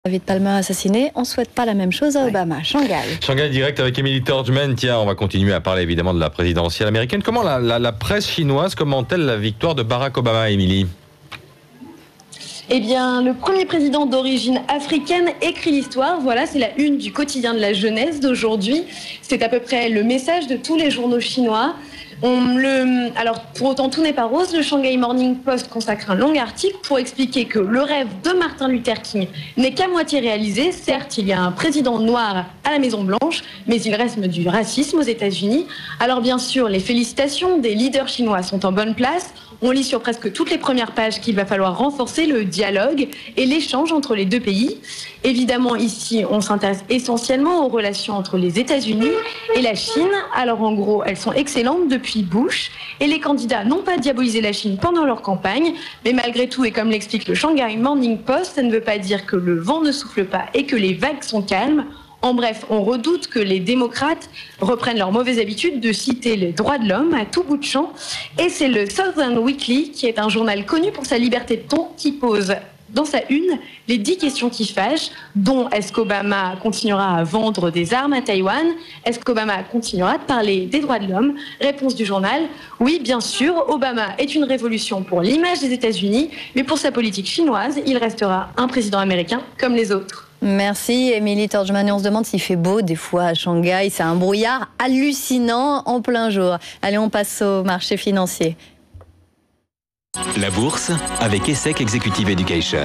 David Palmer assassiné, on ne souhaite pas la même chose à Obama. Shanghai. Shanghai direct avec Emily Torgman. Tiens, on va continuer à parler évidemment de la présidentielle américaine. Comment la presse chinoise commente-t-elle la victoire de Barack Obama, Emily ? Eh bien, le premier président d'origine africaine écrit l'histoire. Voilà, c'est la une du quotidien de la jeunesse d'aujourd'hui. C'est à peu près le message de tous les journaux chinois. Alors, pour autant, tout n'est pas rose. Le Shanghai Morning Post consacre un long article pour expliquer que le rêve de Martin Luther King n'est qu'à moitié réalisé. Certes, il y a un président noir à la Maison-Blanche, mais il reste du racisme aux États-Unis. Alors, bien sûr, les félicitations des leaders chinois sont en bonne place. On lit sur presque toutes les premières pages qu'il va falloir renforcer le dialogue et l'échange entre les deux pays. Évidemment, ici, on s'intéresse essentiellement aux relations entre les États-Unis et la Chine. Alors, en gros, elles sont excellentes depuis Bush. Et les candidats n'ont pas diabolisé la Chine pendant leur campagne. Mais malgré tout, et comme l'explique le Shanghai Morning Post, ça ne veut pas dire que le vent ne souffle pas et que les vagues sont calmes. En bref, on redoute que les démocrates reprennent leur mauvaise habitude de citer les droits de l'homme à tout bout de champ. Et c'est le Southern Weekly, qui est un journal connu pour sa liberté de ton, qui pose dans sa une les 10 questions qui fâchent, dont est-ce qu'Obama continuera à vendre des armes à Taïwan? Est-ce qu'Obama continuera de parler des droits de l'homme? Réponse du journal, oui, bien sûr, Obama est une révolution pour l'image des États-Unis, mais pour sa politique chinoise, il restera un président américain comme les autres. Merci Emily Torgman. Et on se demande s'il fait beau des fois à Shanghai. C'est un brouillard hallucinant en plein jour. Allez, on passe au marché financier. La bourse avec ESSEC Executive Education.